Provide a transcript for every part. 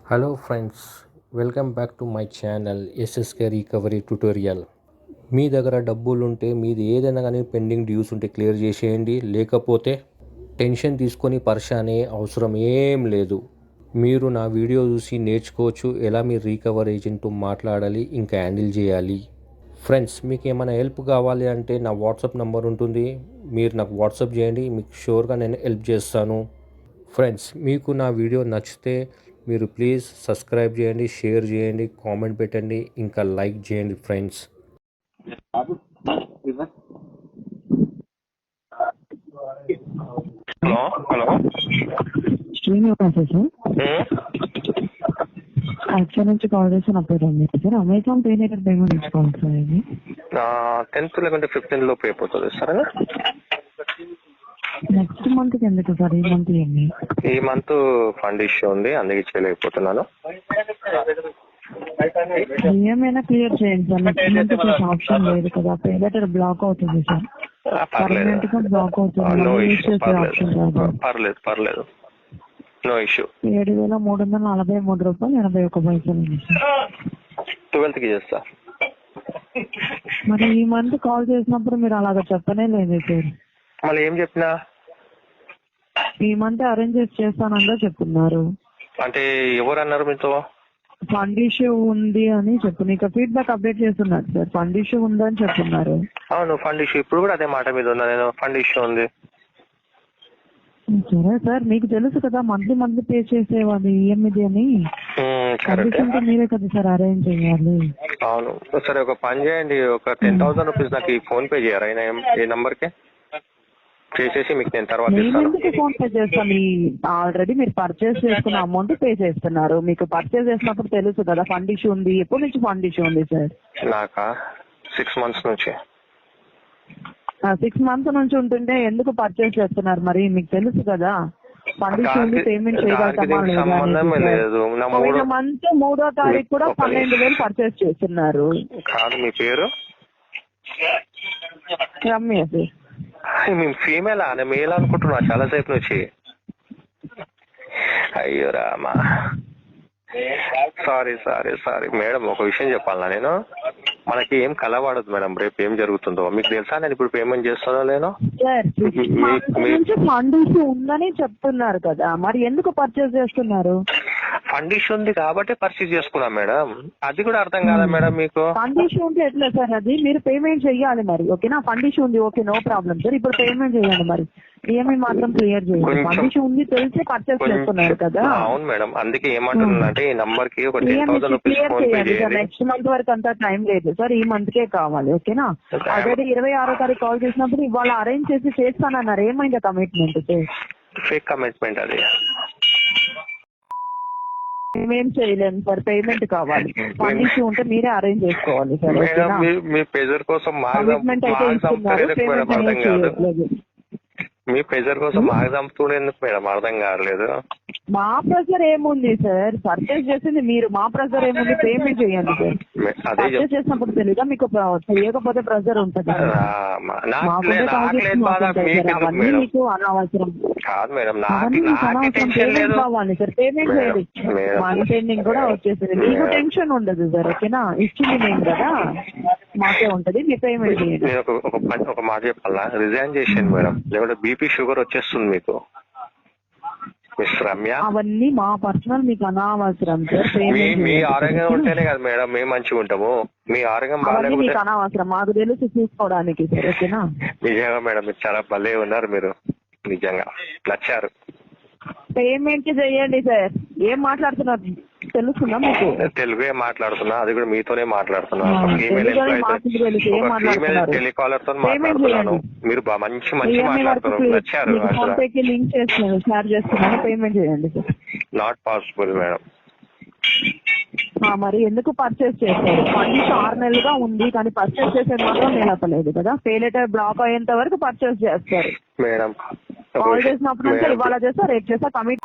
Hello friends, welcome back to my channel SSK recovery tutorial. మీ దగ్గర డబ్బులుంటే మీది ఏదైనా కానీ పెండింగ్ డ్యూస్ ఉంటే క్లియర్ చేసేయండి. లేకపోతే టెన్షన్ తీసుకొని పరిశాన్ అయ్యే అవసరం ఏం లేదు. మీరు నా వీడియో చూసి నేర్చుకోవచ్చు ఎలా మీరు రికవరీ ఏజెంట్తో మాట్లాడాలి, ఇంకా హ్యాండిల్ చేయాలి. ఫ్రెండ్స్, మీకు ఏమైనా హెల్ప్ కావాలి అంటే నా వాట్సాప్ నెంబర్ ఉంటుంది. మీరు నాకు వాట్సాప్ చేయండి, మీకు షూర్గా నేను హెల్ప్ చేస్తాను. ఫ్రెండ్స్, మీకు నా వీడియో నచ్చితే మీరు ప్లీజ్ సబ్స్క్రైబ్ చేయండి, షేర్ చేయండి, కామెంట్ పెట్టండి, ఇంకా లైక్ చేయండి friends. Hello hello Srinivasa sir, actual నుంచి కాల్ చేసి నా పేరు Ramesh sir. Amazon pay later payment ఇచ్చుకోండి సార్. ఇది 10th లేకుంటే 15 లోపు అయిపోతుంది సరేనా? నెక్స్ట్ మంత్ కి ఎందుకు సార్, ఈ మంత్ ఏమి? ఈ మంత్ ఫండ్ ఇష్యూ ఉంది, అందుకే చేయలేకపోతున్నాను. ఏమైనా క్లియర్ చేయండి సార్. నెక్స్ట్ మంత్ చేసే ఆప్షన్ లేదు కదా, పే లెటర్ బ్లాక్ అవుతుంది సార్. పర్మనెంట్ గా బ్లాక్ అవుతుంది, ఆప్షన్ రాదు. పర్లేదు పర్లేదు, నో ఇష్యూ. 7,343.81 సార్. 12th కి చేస్తా. మరి ఈ మంత్ కాల్ చేసినప్పుడు మీరు అలాగ చెప్పనే లేదు సార్. మళ్ళీ ఏం చెప్పినా? ఈ మంత్ అరేంజ్ చేస్తానంగా చెప్తున్నారు. అంటే ఎవరు అన్నారు మీతో? ఫండ్ ఇష్యూ ఉంది అని చెప్పు, నీకు ఫీడ్బ్యాక్ అప్డేట్ చేస్తున్నారు సార్. ఫండ్ ఇష్యూ ఉందని చెప్తున్నారు. అవును, ఫండ్ ఇష్యూ. ఇప్పుడు కూడా అదే మాట మీద ఉన్నా నేను, ఫండ్ ఇష్యూ ఉంది. సరే సార్, మీకు తెలుసు కదా మంత్లీ పే చేసేవాళ్ళు ఈఎంఐది అని. కండిషన్ మీరే కదా సార్ అరేంజ్ చేయాలి. అవును సరే, ఒక పని చేయండి, ఒక 10,000 రూపీస్ నాకు ఈ ఫోన్ పే చేయరా ఈ నంబర్కి చేసేసి మీకు నేను తర్వాత నేను ఎందుకు ఫోన్ పే చేస్తాను? ఆల్రెడీ మీరు పర్చేస్ చేసుకున్న అమౌంట్ పే చేస్తున్నారు. మీకు పర్చేస్ చేసినప్పుడు తెలుసు కదా ఫండ్ ఇష్యూ ఉంది. ఎప్పటి నుంచి ఫండ్ ఇష్యూ ఉంది సార్? నాకా 6 months నుంచి. 6 months నుంచి ఉంటుంటే ఎందుకు పర్చేస్ చేస్తున్నారు? మరి మీకు తెలుసు కదా ఫండ్ ఇష్యూ ఉంది, పేమెంట్ చేయగలుగుతామా లేదా? పోయిన మంత్ 3వ తారీఖు కూడా 12,000 పర్చేస్ చేస్తున్నారు. కాదు, మీ పేరు? రమ్య సార్. మేము ఫీమేల్ అని మేల్ అనుకుంటున్నా చాలా సేపు నుంచి. అయ్యో Rama, sorry sorry sorry madam. ఒక విషయం చెప్పాలనా నేను? మనకి ఏం కలవాడదు మేడం, రేపు ఏం జరుగుతుందో మీకు తెలుసా? నేను ఇప్పుడు పేమెంట్ చేస్తుందో లేనో? ఫండ్ ఇష్యూ ఉందని చెప్తున్నారు కదా, మరి ఎందుకు పర్చేస్ చేస్తున్నారు? ఫండ్ ఇష్యూ ఉంది కాబట్టి పర్చేస్ చేసుకున్నాం మేడం. అది కూడా అర్థం కాదా మేడం మీకు? ఫండ్ ఇష్యూ ఉంటే ఎట్లా సార్? అది మీరు పేమెంట్ చెయ్యాలి మరి. ఓకేనా, ఫండ్ ఇష్యూ ఉంది, ఓకే, నో ప్రాబ్లం సార్. ఇప్పుడు పేమెంట్ చేయండి మరి. ఈఎంఐ మాత్రం క్లియర్ చేయండి. ఫండ్ ఇష్యూ ఉంది తెలిసి పర్చేస్ చేస్తున్నారు కదా. అవును మేడం, అందుకే ఏమంటున్నా అంటే ఈ నంబర్ కి ఒక 10,000 రూపీస్ ఫోన్ పే చేయండి. నెక్స్ట్ మంత్ వరకు అంతా టైం లేదు సార్, ఈ మంత్ కే కావాలి. ఓకేనా, ఆల్రెడీ 26వ తారీఖు కాల్ చేసినప్పుడు ఇవాళ అరేంజ్ చేసి చేస్తానన్నారు. ఏమైంది కమిట్మెంట్? ఫేక్ కమిట్మెంట్ అది. మేమేం చేయలేము సార్, పేమెంట్ కావాలి. ఫండ్ ఇష్యూ ఉంటే మీరే అరేంజ్ చేసుకోవాలి సార్. మీ ప్రెజర్ కోసం కమిట్మెంట్ అయితే ఇస్తున్నారు, పేమెంట్ అనేది చేయట్లేదు. మీ ప్రెజర్ కోసం మాకు చంపుతున్నందుకు మేడం అర్థం కావట్లేదు. మా ప్రెజర్ ఏముంది సార్? పర్చేస్ చేసింది మీరు, మా ప్రెజర్ ఏముంది? పేమెంట్ చేయండి సార్. పర్చేస్ చేసినప్పుడు తెలీదా మీకు? చేయకపోతే ప్రెజర్ ఉంటుంది. అవన్నీ మీకు అనవసరం కాదు మేడం, కావాలి సార్. పేమెంట్ చేయండి. మనీ పెండింగ్ కూడా వచ్చేసింది, మీకు టెన్షన్ ఉండదు సార్. ఓకేనా, ఇచ్చింది మేము కదా, మాకే ఉంటది. మీ పేమెంట్ చేయండి. ఒక మాట చెప్పాలా? రిజైన్ చేసాను మేడం, లేకపోతే బీపీ షుగర్ వచ్చేస్తుంది మీకు. మిస్ రమ్య, అవన్నీ మా పర్సనల్, మీకు అనవసరం సార్. మీ ఆరోగ్యం ఉంటేనే కదా మేడం మేము మంచిగా ఉంటాము. మీ ఆరోగ్యం బాగాలేకపోతే మీకు అనవసరం, మాకు తెలుసు చూసుకోవడానికి సార్. ఓకేనా, నిజంగా మేడం మీరు చాలా భలే ఉన్నారు. మీరు నిజంగా నచ్చారు. పేమెంట్ చేయండి సార్. ఏం మాట్లాడుతున్నారు తెలుస్తుందా మీకు? తెలుగే మాట్లాడుతున్నా, అది కూడా మీతోనే మాట్లాడుతున్నా. టెలికాలర్ తో మాట్లాడుతున్నాను. మీరు మంచి మాట్లాడుతున్నారు, నచ్చారు. లింక్ చేస్తున్నాను, షేర్ చేస్తున్నాను. పేమెంట్ చేయండి సార్. Not possible madam. మరి ఎందుకు పర్చేస్ చేస్తారు? ఫండ్ 6 నెలలుగా ఉంది కానీ పర్చేస్ చేసేది మాత్రం నిలపలేదు కదా. పే లెటర్ బ్లాక్ అయ్యేంత వరకు పర్చేస్ చేస్తారు మేడం. కాల్ చేసినప్పుడు అంటే ఇవాళ చేస్తా, రేపు చేస్తా, కమిట్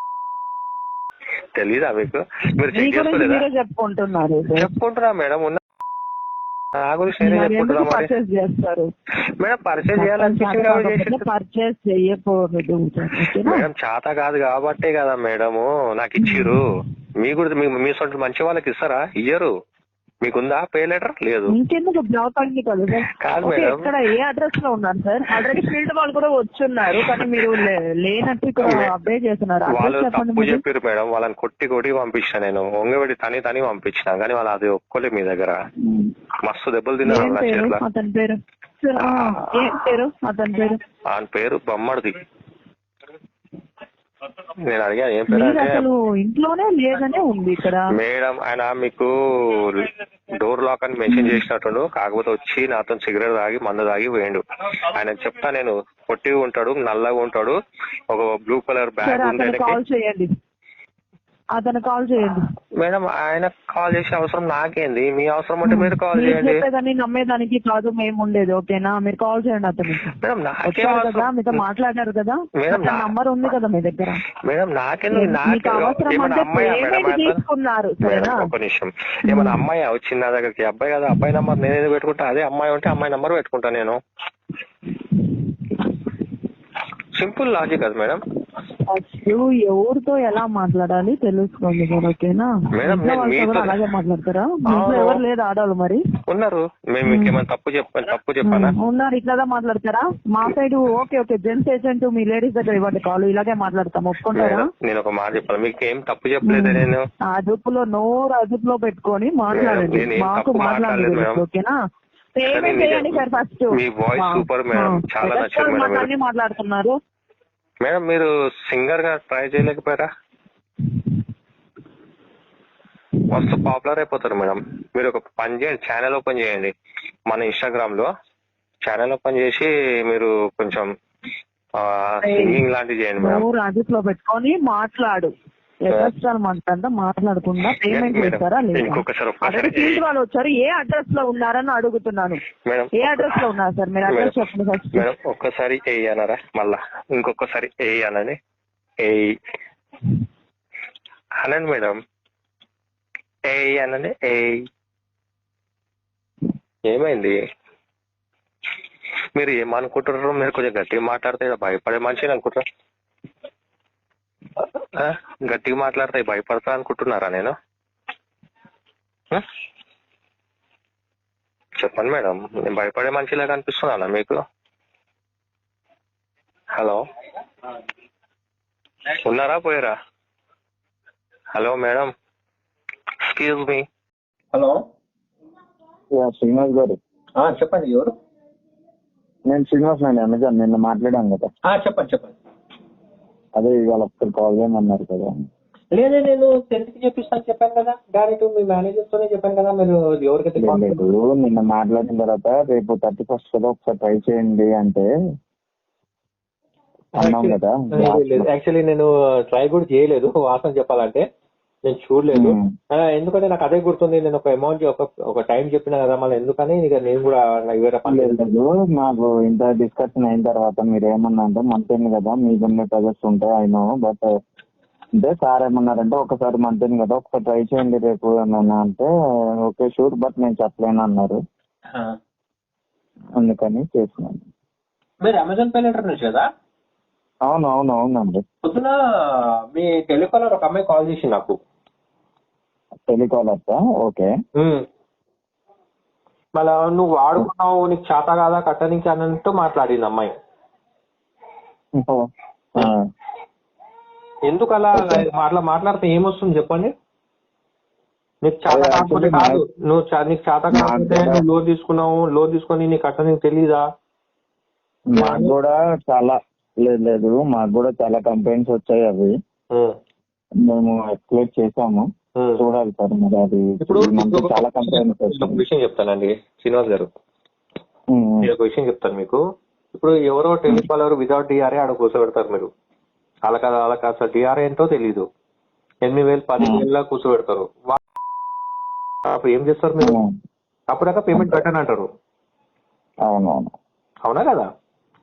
తెలీదా మీకు? మీరు మీరే చెప్పుకుంటున్నారు. చెప్పుకుంటున్నా మేడం. నా గురించి నేనే చెప్పుకుంటున్నా మరి. పర్చేస్ చేస్తారు మేడం పర్చేజ్ చేయాలనిపించింది కాబట్టి చేసి పర్చేస్ చేయకూడదు. మేడం చేత కాదు కాబట్టే కదా మేడము నాకు ఇచ్చిర్రు. మీ కూడా మీ సొంత మంచి వాళ్ళకి ఇస్తారా? ఇయ్యరు. మీకుందా పే లెటర్? లేదు. ఇంకెందుకు బ్లాక్ అయింది కదా సార్? కాదు ఓకే, మేడం. ఎక్కడ ఏ అడ్రస్ లో ఉన్నారు సార్? ఆల్రెడీ ఫీల్డ్ వాళ్ళు కూడా వచ్చున్నారు, కానీ మీరు లేనట్టు ఇక్కడ అప్డేట్ చేస్తున్నారు. వాళ్ళు అడ్రస్ చెప్పండి. తప్పు చెప్పారు మేడం. వాళ్ళని కొట్టి పంపించిన నేను. ఒంగబెట్టి తని పంపించిన, కానీ వాళ్ళు అది ఒప్పుకోలేదు మీ దగ్గర. మస్తు దెబ్బలు తిన్నారు ఏం నా పేరు చేతిలో. అతని పేరు? ఏం పేరు అతని పేరు? ఆయన పేరు బొమ్మడిది. నేను అడిగా ఏం పేరు మీరు అంటే, అసలు ఇంట్లోనే లేదనే ఉంది ఇక్కడ. మేడం ఆయన మీకు డోర్ లాక్ అని మెన్షన్ చేసినట్టు, కాకపోతే వచ్చి నాతో సిగరెట్ తాగి మందు తాగి పోయిండు. ఆయన చెప్తా నేను పొట్టిగా ఉంటాడు, నల్లగా ఉంటాడు, ఒక బ్లూ కలర్ బ్యాగ్ ఉంది. కాల్ చేయండి, అతను కాల్ చేయండి. మేడం ఆయన కాల్ చేసే అవసరం నాకేంది? మీ అవసరం అంటే మీరు కాల్ చేయండి. చెప్పేదాన్ని నమ్మేదానికి కాదు మేము ఉండేది. ఓకేనా? మీరు కాల్ చేయండి అతను. మేడం నాకేం కదా, మీతో మాట్లాడారు కదా, నంబర్ ఉంది కదా మీ దగ్గర. మేడం నాకెందుకు? మీకు అవసరం ఏమన్నా అంటే అమ్మాయి పేమెంట్ తీసుకున్నారు సరేనా? ఒక నిమిషం. ఏమన్నా అమ్మాయి వచ్చింది నా దగ్గరికి? అబ్బాయి కదా, అబ్బాయి నంబర్ నేను ఎందుకు పెట్టుకుంటా? అదే అమ్మాయి ఉంటే అమ్మాయి నంబర్ పెట్టుకుంటా నేను. సింపుల్ లాజిక్ కదా మేడం. అసలు ఎవరితో ఎలా మాట్లాడాలి తెలుసుకోండి మీరు. ఓకేనా? అలాగే మాట్లాడతారా? ఇంట్లో ఎవరు లేదు ఆడవాళ్ళు? మరి ఉన్నారు. మేము మీకేమైనా తప్పు చెప్పానా? ఉన్నారు. ఇట్లాగా మాట్లాడతారా? మా side okay okay, gents agent మీ లేడీస్ దగ్గర ఇవ్వండి కాల్, ఇలాగే మాట్లాడతాం. ఒప్పుకుంటారా? నేను ఒక మాట చెప్పాను, మీకు ఏం తప్పు చెప్పలేదు. నేను అదుపులో నోరు అదుపులో పెట్టుకొని మాట్లాడండి. మాకు మాట్లాడలేదు. ఓకేనా? పేమెంట్ చేయండి సార్ ఫస్ట్. మీ వాయిస్ సూపర్ మేడం, చాలా నచ్చింది మేడం. అన్ని మాట్లాడుతున్నారు మేడం. మీరు సింగర్ గా ట్రై చేయలేకపోయారా? మస్తు పాపులర్ అయిపోతారు మేడం. మీరు ఒక పని చేయండి, ఛానల్ ఓపెన్ చేయండి మన ఇన్స్టాగ్రామ్ లో. ఛానల్ ఓపెన్ చేసి మీరు కొంచెం సింగింగ్ లాంటివి చేయండి మేడం. అదుపులో పెట్టుకొని మాట్లాడు. మాట్లాడకుండా పేమెంట్ చేస్తారా? ఫీల్డ్ వాళ్ళు వచ్చారు. ఏ అడ్రస్ లో ఉన్నారని అడుగుతున్నాను. ఏ అడ్రస్ లో ఉన్నారు సార్? మీరు అడ్రస్ చెప్పండి ఫస్ట్. మేడం ఒక్కసారి అన్నారా? మళ్ళా ఇంకొకసారి అనండి. అనండి మేడం. అనండి. ఏమైంది? మీరు ఏమనుకుంటున్నారు? మీరు కొంచెం గట్టిగా మాట్లాడితే భయపడే మనిషిని అనుకుంటారా? గట్టిగా మాట్లాడితే భయపడతా అనుకుంటున్నారా నేను? చెప్పండి మేడం, నేను భయపడే మనిషిలాగా అనిపిస్తున్నానా మీకు? హలో, ఉన్నారా పోయారా? Hello madam, excuse me. Hello, Srinivas garu. చెప్పండి. ఎవరు? నేను శ్రీనివాస్ అండి, అమెజాన్. నిన్న మాట్లాడాను కదా. చెప్పండి. అదే ఇవాళ ఒకసారి కాల్ చేయమన్నారు కదా. లేదే, నేను 10th చెప్పిస్తాను చెప్పాను కదా. డైరెక్ట్ మీ మేనేజర్ తోనే చెప్పాను కదా. మీరు ఎవరికైతే నిన్న మాట్లాడిన తర్వాత రేపు 31st కదా ఒకసారి ట్రై చేయండి అంటే అన్నాం కదా. యాక్చువల్లీ నేను ట్రై కూడా చేయలేదు వాసన చెప్పాలంటే. నేను చూడలేదు. ఎందుకంటే నాకు అదే గుర్తుంది. నేను ఒక అమౌంట్ ఒక టైం చెప్పిన కదా, మళ్ళీ ఎందుకని ఇక నేను కూడా వేరే పని లేదు. నాకు ఇంత డిస్కషన్ అయిన తర్వాత మీరు ఏమన్నా అంటే మంత్ కదా మీకు ఉన్న ప్రెజర్స్ ఉంటాయి అయినా, బట్ అంటే సార్ ఏమన్నారంటే ఒకసారి మంత్ కదా ఒకసారి ట్రై చేయండి రేపు ఏమన్నా అంటే ఓకే షూర్, బట్ నేను చెప్పలేను అన్నారు. అందుకని చేస్తున్నాను. మీరు అమెజాన్ పే లెటర్ నుంచి కదా? అవునండి. పొద్దున మీ టెలికాలర్ ఒక అమ్మాయి కాల్ చేసి నాకు. టెలికాలర్? ఓకే. మళ్ళా నువ్వు వాడుకున్నావు, నీకు చేత కాదా కట్టనికి అన్నట్టు మాట్లాడింది అమ్మాయి. ఎందుకు అలా మాట్లాడితే ఏమొస్తుంది చెప్పండి? నీకు చేత కాకపోతే కాదు, నీకు చేత కాకపోతే నువ్వు లోన్ తీసుకున్నావు, లోన్ తీసుకొని నీకు కట్టనికి తెలీదా? మాకు కూడా చాలా లేదు మాకు కూడా చాలా కంప్లైంట్స్ వచ్చాయి. అవి మేము ఎక్స్ప్లెయిన్ చేసాము. చూడాలి సార్ మరి అది. ఇప్పుడు చాలా కంప్లైంట్స్. ఒక విషయం చెప్తానండి శ్రీనివాస్ గారు, నేను ఒక విషయం చెప్తాను మీకు. ఇప్పుడు ఎవరో టెలికాలర్ వితౌట్ డిఆర్ఏ ఆడ కూర్చోబెడతారు. మీరు అలా కాదు అసలు డిఆర్ఏ ఏంటో తెలీదు. 8,000 10,000 కూర్చోబెడతారు. అప్పుడు ఏం చేస్తారు మీరు? అప్పుడాక పేమెంట్ కట్టని అంటారు. అవునా కదా?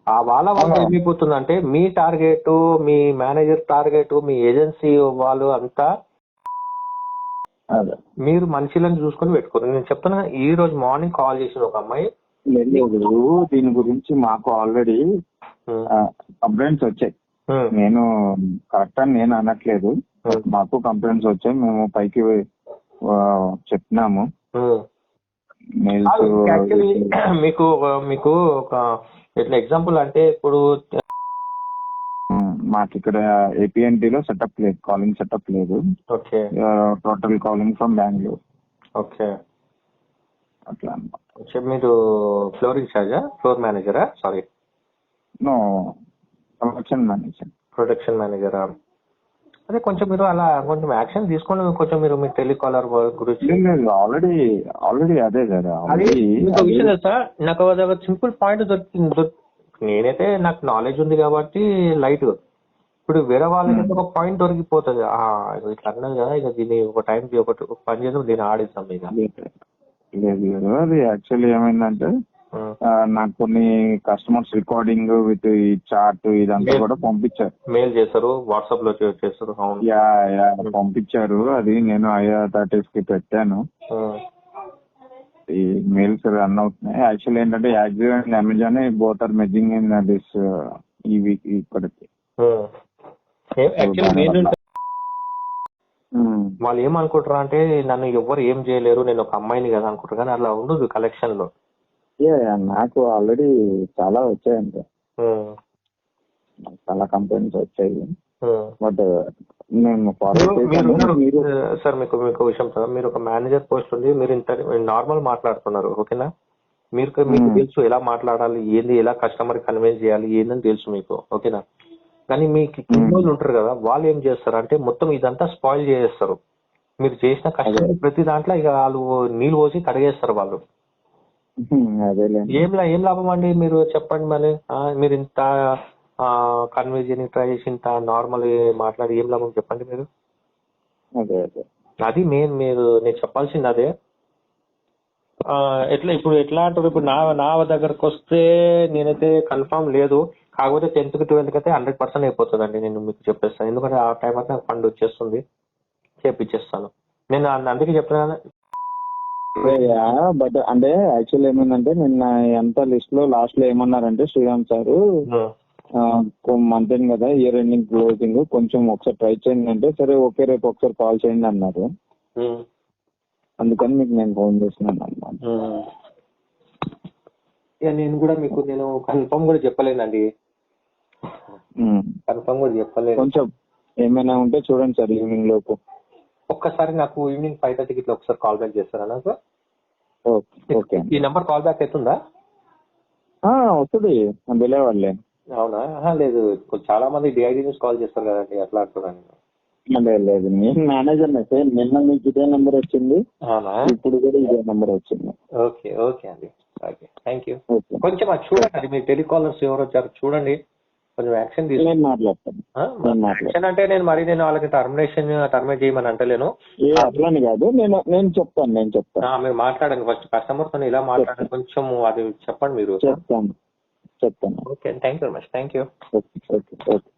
ఆ వాళ్ళ ఏమైపోతుందంటే మీ టార్గెట్, మీ మేనేజర్ టార్గెట్, మీ ఏజెన్సీ వాళ్ళు అంతా అదే మీరు మనుషులను చూసుకొని పెట్టుకోరు. నేను చెప్తున్నా, ఈ రోజు మార్నింగ్ కాల్ చేసిన ఒక అమ్మాయి, లేదు దీని గురించి మాకు ఆల్రెడీ కంప్లైంట్స్ వచ్చాయి. నేను కరెక్ట్ అని నేను అనట్లేదు, మాకు కంప్లైంట్స్ వచ్చాయి, మేము పైకి చెప్పినాము. యాక్చువల్లీ మీకు మీకు ఒక ఎట్లా ఎగ్జాంపుల్ అంటే, ఇప్పుడు మాకు ఇక్కడ APNT లో సెటప్ లేదు, కాలింగ్ సెటప్ లేదు. Okay total calling from Bengaluru. Okay అట్లా అన్నమాట. మీరు ఫ్లోర్ ఇన్ఛార్జా, ఫ్లోర్ మేనేజరా, sorry no production manager. Production మేనేజరా? అదే కొంచెం మీరు అలా కొంచెం యాక్షన్ తీసుకోండి. కొంచెం మీరు మీ టెలికాలర్ వర్క్ గురించి ఆల్రెడీ అదే కదా. ఇంకో విషయం తెలుసా, నాకు ఒక సింపుల్ పాయింట్ దొరికింది. నేనైతే నాకు నాలెడ్జ్ ఉంది కాబట్టి లైట్. ఇప్పుడు వేరే వాళ్ళకైతే ఒక పాయింట్ దొరికిపోతుంది, ఇట్లా అన్నది కదా, ఇక దీన్ని ఒక టైం ఒక పని చేద్దాం, దీన్ని ఆడిస్తాం ఇక. లేదు అది యాక్చువల్లీ ఏమైందంటే నాకు కొన్ని కస్టమర్స్ రికార్డింగ్ విత్ ఈ చార్ట్ ఇదంతా కూడా పంపించారు, మెయిల్ చేస్తారు, వాట్సాప్ లో చేస్తారు. పంపించారు. అది నేను IR30 కి పెట్టాను. ఈ మెయిల్స్ రన్ అవుతున్నాయి. యాక్చువల్లీ ఏంటంటే Axis and Amazon both are merging in this ఈ వీక్ ఇక్కడికి. వాళ్ళు ఏమనుకుంటారు అంటే, నన్ను ఎవరు ఏం చేయలేరు, నేను ఒక అమ్మాయిని కదా అనుకుంటారు, కానీ అలా ఉండదు కలెక్షన్ లో. నాకు ఆల్రెడీ చాలా వచ్చాయండి, చాలా కంప్లైంట్స్ వచ్చాయి. బట్ నేను సార్ మీకు విషయం సార్, మీరు ఒక మేనేజర్ పోస్ట్ ఉంది, మీరు ఇంత నార్మల్ మాట్లాడుతున్నారు, ఓకేనా? మీకు తెలుసు ఎలా మాట్లాడాలి, ఏంది, ఎలా కస్టమర్ కన్విన్స్ చేయాలి, ఏందని తెలుసు మీకు, ఓకేనా? కానీ మీకు కిందోళ్ళు ఉంటారు కదా, వాళ్ళు ఏం చేస్తారు అంటే మొత్తం ఇదంతా స్పాయిల్ చేసేస్తారు. మీరు చేసిన కష్టం ప్రతి దాంట్లో ఇక వాళ్ళు నీళ్ళు పోసి కడిగేస్తారు వాళ్ళు. ఏం లాభం అండి? మీరు చెప్పండి మరి, మీరు ఇంత కన్విన్స్ చేయడానికి ట్రై చేసి ఇంత నార్మల్ మాట్లాడి ఏం లాభం చెప్పండి మీరు? అది మెయిన్ నేను చెప్పాల్సింది అదే. ఎట్లా అంటారు, ఇప్పుడు నా దగ్గరకు వస్తే నేనైతే కన్ఫర్మ్ లేదు, కాకపోతే 10th కి 12th కి అయితే 100% అయిపోతుందండి, నేను మీకు చెప్పేస్తాను. ఎందుకంటే ఆ టైం అయితే నాకు ఫండ్ వచ్చేస్తుంది, చేపిచ్చేస్తాను. నేను అందుకే చెప్తున్నాను. బట్ అంటే యాక్చువల్ ఏమైందంటే నిన్న ఎంత లిస్ట్ లో లాస్ట్ లో ఏమన్నారంటే, శ్రీరామ్ సార్ మంత్ ఎండ్ కదా, ఇయర్ ఎండింగ్ క్లోజింగ్, కొంచెం ఒకసారి ట్రై చేయండి అంటే, సరే ఓకే రేపు ఒకసారి కాల్ చేయండి అన్నారు. అందుకని మీకు నేను ఫోన్ చేస్తున్నాను అన్నమాట. నేను కూడా మీకు నేను కన్ఫర్మ్ కూడా చెప్పలేనండి, కన్ఫర్మ్ కూడా చెప్పలేదు. కొంచెం ఏమైనా ఉంటే చూడండి సార్ ఈవినింగ్ లోపు. ఒక్కసారి నాకు ఈవినింగ్ 5:30కి ఇట్లా ఒకసారి కాల్ బ్యాక్ చేస్తారా నాకు? ఓకే. ఈ నెంబర్ కాల్ బ్యాక్ అవుతుందా? వస్తుంది, వెళ్ళేవాళ్ళే. అవునా? లేదు, చాలా మంది DID నుంచి కాల్ చేస్తారు కదండి, అట్లా అంటున్నాను. లేదు నేను మేనేజర్ సార్, నిన్న మీకు ఇదే నెంబర్ వచ్చింది, ఇప్పుడు కూడా ఇదే నెంబర్ వచ్చింది. ఓకే ఓకే అండి, ఓకే, థ్యాంక్ యూ. కొంచెం అది చూడండి, మీ టెలికాలర్స్ ఎవరు వచ్చారు చూడండి, కొంచెం యాక్షన్ తీసుకుని మాట్లాడతాను. యాక్షన్ అంటే నేను వాళ్ళకి టర్మినేట్ చేయమని అంటలేను, అట్లాని కాదు, నేను చెప్తాను. మీరు మాట్లాడండి ఫస్ట్, కస్టమర్ తో ఇలా మాట్లాడండి, కొంచెం అది చెప్పండి మీరు. చెప్తాను. Okay, thank you very much, thank you. Okay.